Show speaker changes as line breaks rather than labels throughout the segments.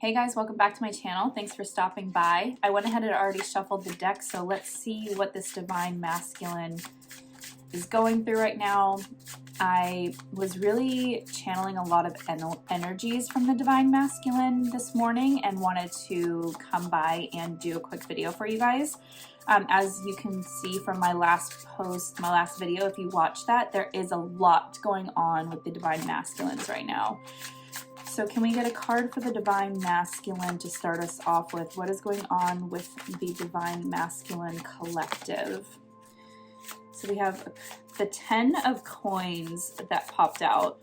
Hey guys, welcome back to my channel. Thanks for stopping by. I went ahead and already shuffled the deck, so let's see what this Divine Masculine is going through right now. I was really channeling a lot of energies from the Divine Masculine this morning and wanted to come by and do a quick video for you guys. As you can see from my last post, my last video, if you watch that, there is a lot going on with the Divine Masculines right now. So can we get a card for the Divine Masculine to start us off with? What is going on with the Divine Masculine collective? So we have the 10 of Coins that popped out.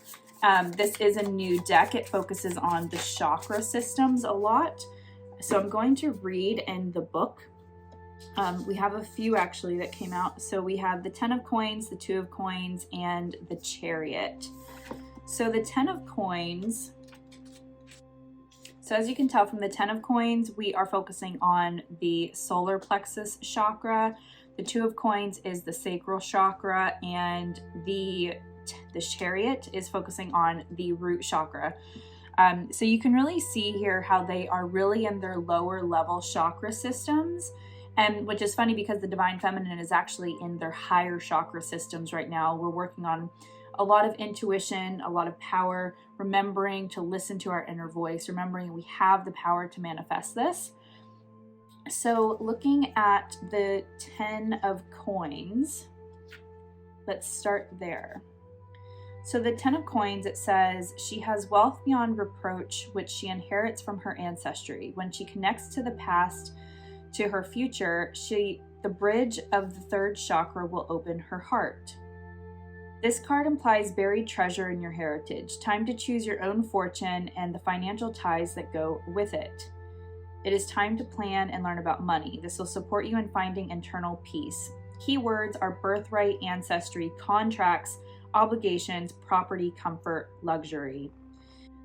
This is a new deck. It focuses on the chakra systems a lot. So I'm going to read in the book. We have a few actually that came out. So we have the 10 of Coins, the 2 of Coins, and the Chariot. So the 10 of Coins... So as you can tell from the 10 of Coins, we are focusing on the solar plexus chakra. The 2 of Coins is the sacral chakra, and the Chariot is focusing on the root chakra. So you can really see here how they are really in their lower level chakra systems, and which is funny because the Divine Feminine is actually in their higher chakra systems right now. We're working on a lot of intuition, a lot of power, remembering to listen to our inner voice, remembering we have the power to manifest this. So looking at the 10 of Coins, let's start there. So the 10 of Coins, it says, she has wealth beyond reproach, which she inherits from her ancestry. When she connects to the past, to her future, the bridge of the third chakra will open her heart. This card implies buried treasure in your heritage, time to choose your own fortune and the financial ties that go with it. It is time to plan and learn about money. This will support you in finding internal peace. Keywords are birthright, ancestry, contracts, obligations, property, comfort, luxury.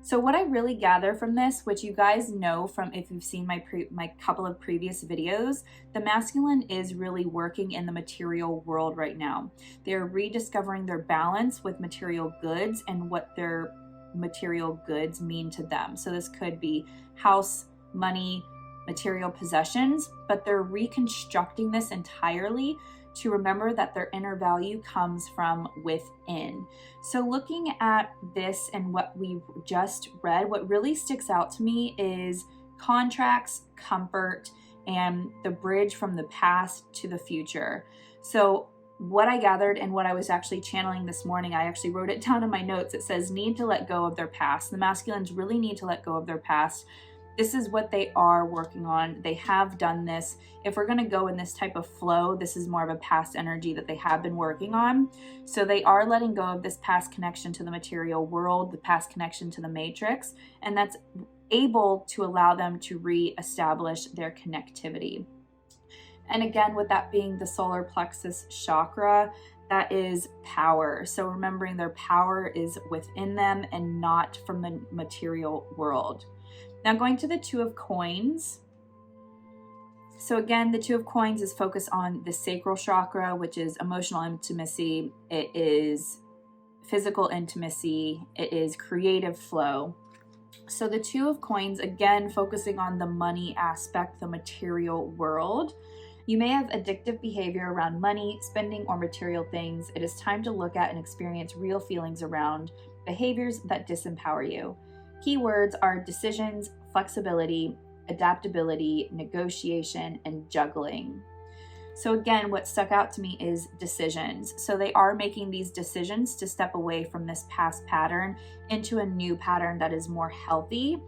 So what I really gather from this, which you guys know from if you've seen my couple of previous videos, the masculine is really working in the material world right now. They're rediscovering their balance with material goods and what their material goods mean to them. So this could be house, money, material possessions, but they're reconstructing this entirely to remember that their inner value comes from within. So looking at this and what we just read, what really sticks out to me is contracts, comfort, and the bridge from the past to the future. So what I gathered and what I was actually channeling this morning, I actually wrote it down in my notes. It says, need to let go of their past. The masculines really need to let go of their past. This is what they are working on. They have done this. If we're going to go in this type of flow, this is more of a past energy that they have been working on. So they are letting go of this past connection to the material world, the past connection to the matrix, and that's able to allow them to re-establish their connectivity. And again, with that being the solar plexus chakra, that is power. So remembering their power is within them and not from the material world. Now going to the 2 of Coins. So again, the 2 of Coins is focused on the sacral chakra, which is emotional intimacy. It is physical intimacy. It is creative flow. So the 2 of Coins, again, focusing on the money aspect, the material world. You may have addictive behavior around money, spending, or material things. It is time to look at and experience real feelings around behaviors that disempower you. Keywords are decisions, flexibility, adaptability, negotiation, and juggling. So again, what stuck out to me is decisions. So they are making these decisions to step away from this past pattern into a new pattern that is more healthy,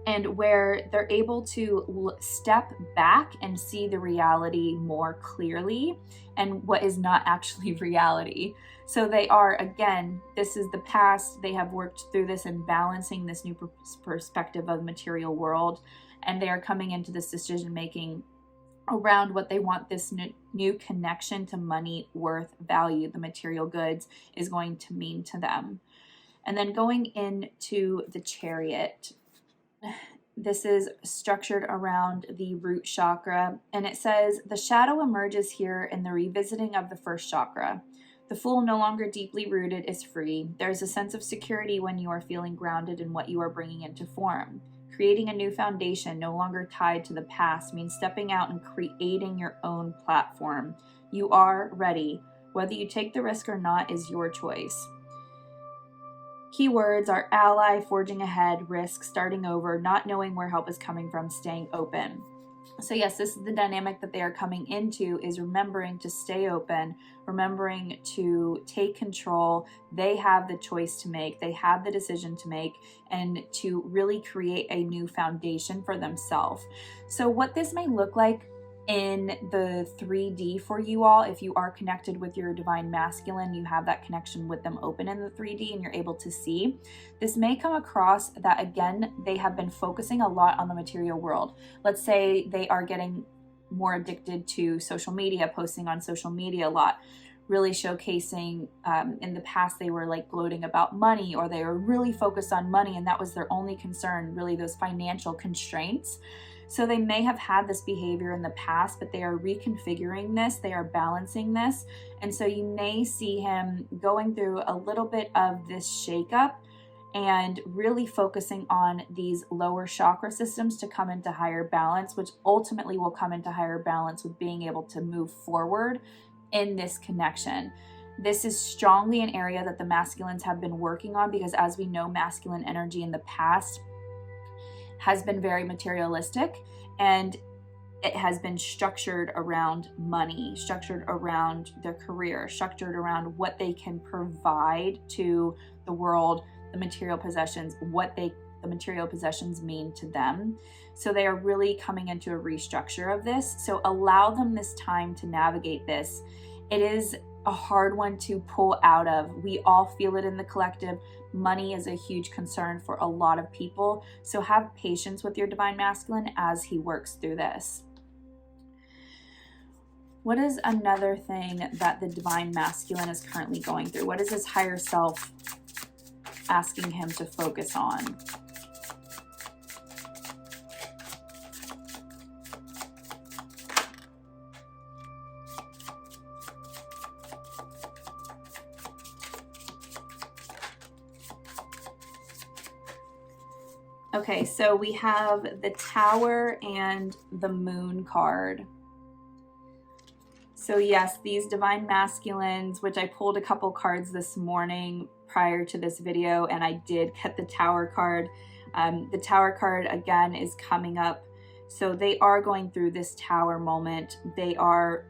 and where they're able to step back and see the reality more clearly and what is not actually reality. So they are, again, this is the past. They have worked through this and balancing this new perspective of the material world, and they are coming into this decision making around what they want this new connection to money, worth, value, the material goods is going to mean to them. And then going into the Chariot, this is structured around the root chakra, and it says, the shadow emerges here in the revisiting of the first chakra. The fool, no longer deeply rooted, is free. There's a sense of security when you are feeling grounded in what you are bringing into form. creating a new foundation, no longer tied to the past, means stepping out and creating your own platform. You are ready. Whether you take the risk or not is your choice. Keywords are ally, forging ahead, risk, starting over, not knowing where help is coming from, staying open. So yes, this is the dynamic that they are coming into, is remembering to stay open, remembering to take control. They have the choice to make, they have the decision to make, and to really create a new foundation for themselves. So what this may look like in the 3D for you all, if you are connected with your divine masculine, you have that connection with them open in the 3D and you're able to see, this may come across that, again, they have been focusing a lot on the material world. Let's say they are getting more addicted to social media, posting on social media a lot, really showcasing, in the past they were like gloating about money, or they were really focused on money and that was their only concern, really those financial constraints. So they may have had this behavior in the past, but they are reconfiguring this, they are balancing this. And so you may see him going through a little bit of this shakeup and really focusing on these lower chakra systems to come into higher balance, which ultimately will come into higher balance with being able to move forward in this connection. This is strongly an area that the masculines have been working on, because as we know, masculine energy in the past has been very materialistic, and it has been structured around money, structured around their career, structured around what they can provide to the world, the material possessions, the material possessions mean to them. So they are really coming into a restructure of this. So allow them this time to navigate this. It is a hard one to pull out of. We all feel it in the collective. Money is a huge concern for a lot of people. So have patience with your divine masculine as he works through this. What is another thing that the divine masculine is currently going through? What is his higher self asking him to focus on? Okay, so we have the Tower and the Moon card. So yes, these divine masculines, which I pulled a couple cards this morning prior to this video, and I did get the Tower card. The Tower card, again, is coming up. So they are going through this Tower moment. They are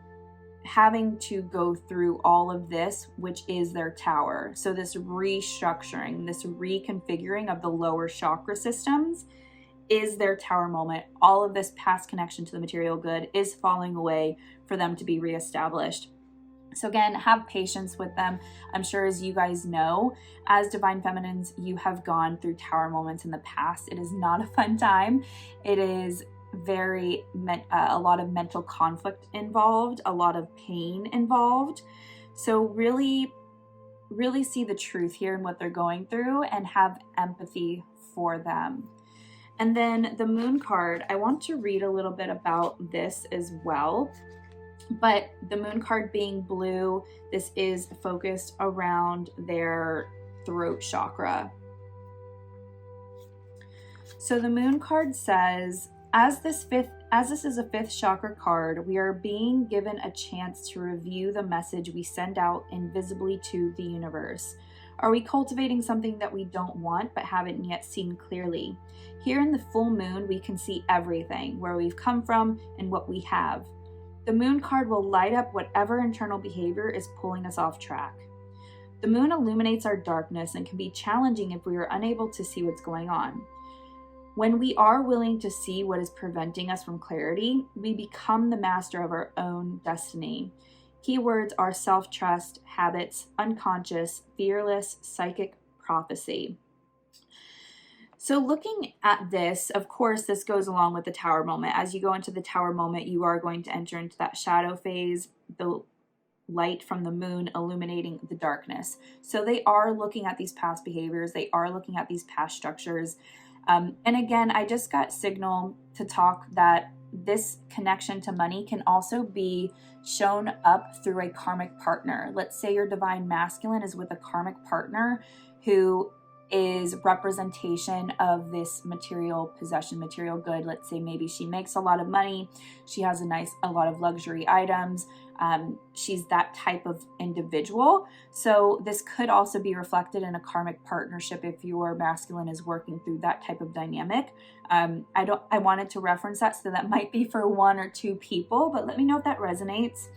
having to go through all of this, which is their Tower. So this restructuring, this reconfiguring of the lower chakra systems is their Tower moment. All of this past connection to the material good is falling away for them to be reestablished. So again, have patience with them. I'm sure, as you guys know, as divine feminines, you have gone through Tower moments in the past. It is not a fun time. It is a lot of mental conflict involved, a lot of pain involved. So really see the truth here in what they're going through and have empathy for them. And then the Moon card, I want to read a little bit about this as well. But the Moon card being blue, this is focused around their throat chakra. So the Moon card says, as this is a fifth chakra card, we are being given a chance to review the message we send out invisibly to the universe. Are we cultivating something that we don't want but haven't yet seen clearly? Here in the full moon, we can see everything, where we've come from and what we have. The Moon card will light up whatever internal behavior is pulling us off track. The moon illuminates our darkness and can be challenging if we are unable to see what's going on. When we are willing to see what is preventing us from clarity, we become the master of our own destiny. Keywords are self-trust, habits, unconscious, fearless, psychic, prophecy. So looking at this, of course, this goes along with the Tower moment. As you go into the Tower moment, you are going to enter into that shadow phase, the light from the moon illuminating the darkness. So they are looking at these past behaviors. They are looking at these past structures. And again, I just got signal to talk that this connection to money can also be shown up through a karmic partner. Let's say your divine masculine is with a karmic partner who is representation of this material possession, material good. Let's say maybe she makes a lot of money, she has a lot of luxury items. She's that type of individual. So this could also be reflected in a karmic partnership if your masculine is working through that type of dynamic. I wanted to reference that, so that might be for 1 or 2 people, but let me know if that resonates.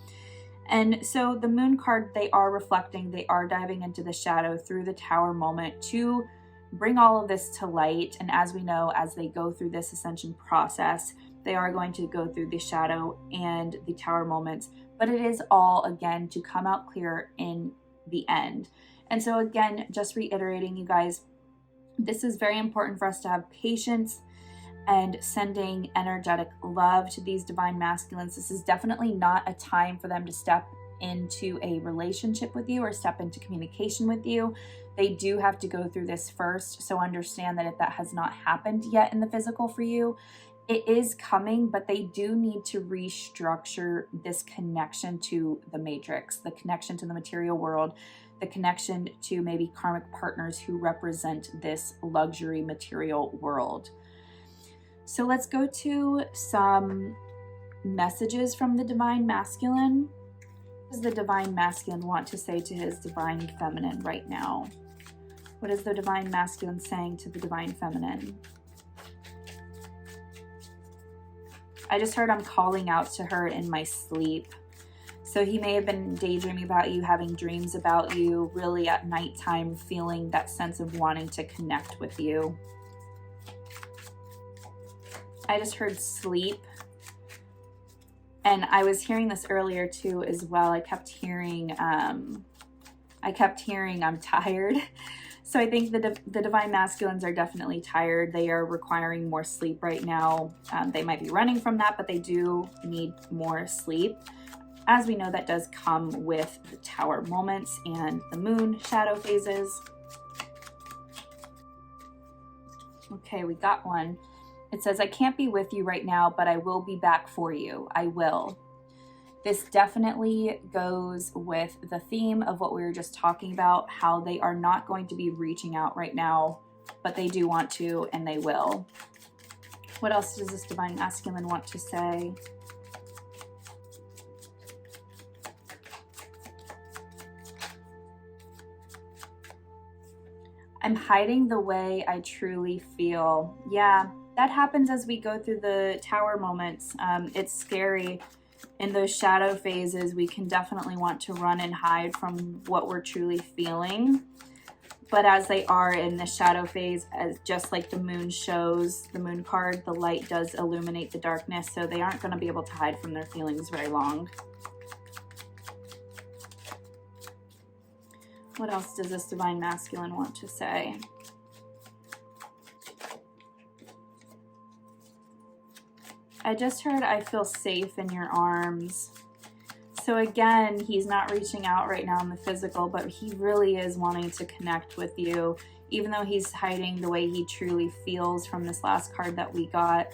And so the moon card, they are reflecting, they are diving into the shadow through the Tower moment to bring all of this to light. And as we know, as they go through this ascension process, they are going to go through the shadow and the Tower moments, but it is all, again, to come out clear in the end. And so again, just reiterating, you guys, this is very important for us to have patience and sending energetic love to these divine masculines. This is definitely not a time for them to step into a relationship with you or step into communication with you. They do have to go through this first. So understand that if that has not happened yet in the physical for you, it is coming, but they do need to restructure this connection to the matrix, the connection to the material world, the connection to maybe karmic partners who represent this luxury material world. So let's go to some messages from the divine masculine. What does the divine masculine want to say to his divine feminine right now? What is the divine masculine saying to the divine feminine? I just heard I'm calling out to her in my sleep. So he may have been daydreaming about you, having dreams about you, really at nighttime, feeling that sense of wanting to connect with you. I just heard sleep. And I was hearing this earlier too as well. I kept hearing I'm tired. So I think the divine masculines are definitely tired. They are requiring more sleep right now. They might be running from that, but they do need more sleep. As we know, that does come with the Tower moments and the moon shadow phases. Okay, we got one. It says, I can't be with you right now, but I will be back for you. I will. This definitely goes with the theme of what we were just talking about, how they are not going to be reaching out right now, but they do want to, and they will. What else does this divine masculine want to say? I'm hiding the way I truly feel. Yeah, that happens as we go through the Tower moments. It's scary. In those shadow phases, we can definitely want to run and hide from what we're truly feeling. But as they are in the shadow phase, as just like the moon shows, the moon card, the light does illuminate the darkness, so they aren't going to be able to hide from their feelings very long. What else does this divine masculine want to say? I just heard, I feel safe in your arms. So again, he's not reaching out right now in the physical, but he really is wanting to connect with you. Even though he's hiding the way he truly feels from this last card that we got,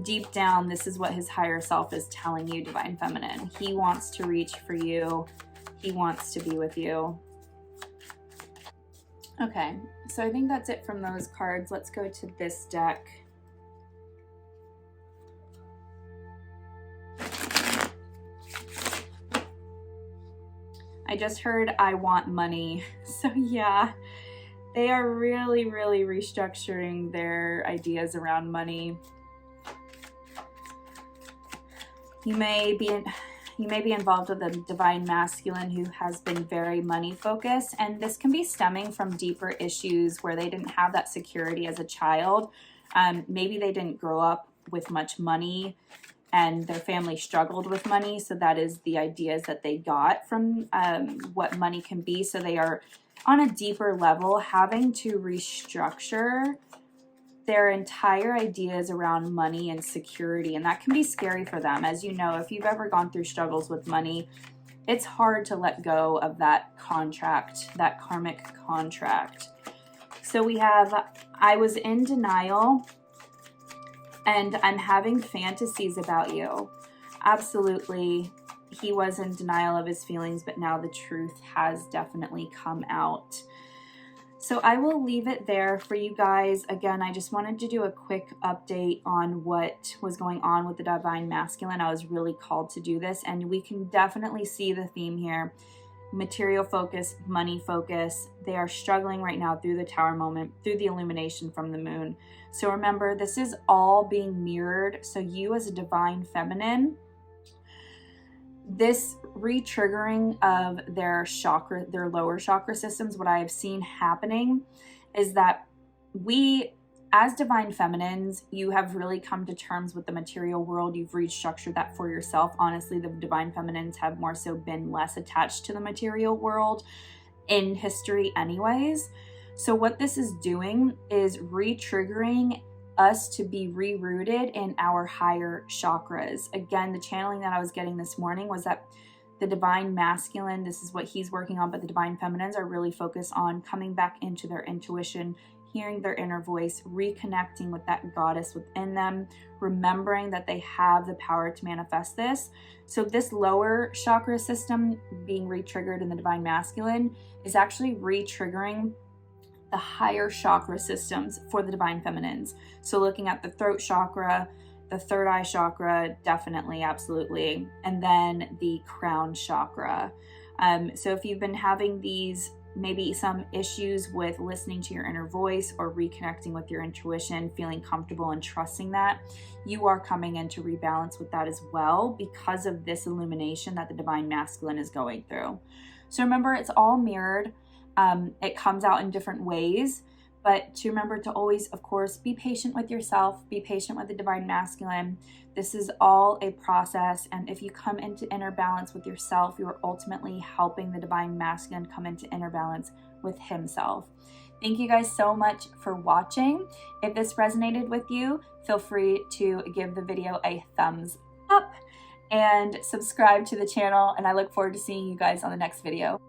deep down, this is what his higher self is telling you, divine feminine. He wants to reach for you. He wants to be with you. Okay, so I think that's it from those cards. Let's go to this deck. I just heard, I want money. So yeah, they are really restructuring their ideas around money. You may be involved with a divine masculine who has been very money focused, and this can be stemming from deeper issues where they didn't have that security as a child. Maybe they didn't grow up with much money and their family struggled with money, so that is the ideas that they got from what money can be. So they are on a deeper level having to restructure their entire ideas around money and security, and that can be scary for them. As you know, if you've ever gone through struggles with money, it's hard to let go of that contract, that karmic contract. So we have, I was in denial and I'm having fantasies about you. Absolutely, he was in denial of his feelings, but now the truth has definitely come out. So I will leave it there for you guys. Again, I just wanted to do a quick update on what was going on with the Divine Masculine. I was really called to do this, and we can definitely see the theme here. Material focus, money focus. They are struggling right now through the Tower moment, through the illumination from the moon. So remember, this is all being mirrored. So you as a Divine Feminine, this re-triggering of their chakra, their lower chakra systems, what I have seen happening is that we, as Divine Feminines, you have really come to terms with the material world. You've restructured that for yourself. Honestly, the Divine Feminines have more so been less attached to the material world in history anyways. So what this is doing is re-triggering us to be rerouted in our higher chakras. Again, the channeling that I was getting this morning was that the Divine Masculine, this is what he's working on, but the Divine Feminines are really focused on coming back into their intuition, hearing their inner voice, reconnecting with that goddess within them, remembering that they have the power to manifest this. So this lower chakra system being re-triggered in the Divine Masculine is actually re-triggering the higher chakra systems for the Divine Feminines. So looking at the throat chakra, the third eye chakra, definitely, absolutely, and then the crown chakra. So if you've been having these, maybe some issues with listening to your inner voice or reconnecting with your intuition, feeling comfortable and trusting that, you are coming into rebalance with that as well because of this illumination that the Divine Masculine is going through. So remember, it's all mirrored. It comes out in different ways, but to remember to always, of course, be patient with yourself, be patient with the Divine Masculine. This is all a process, and if you come into inner balance with yourself, you are ultimately helping the Divine Masculine come into inner balance with himself. Thank you guys so much for watching. If this resonated with you, feel free to give the video a thumbs up and subscribe to the channel, and I look forward to seeing you guys on the next video.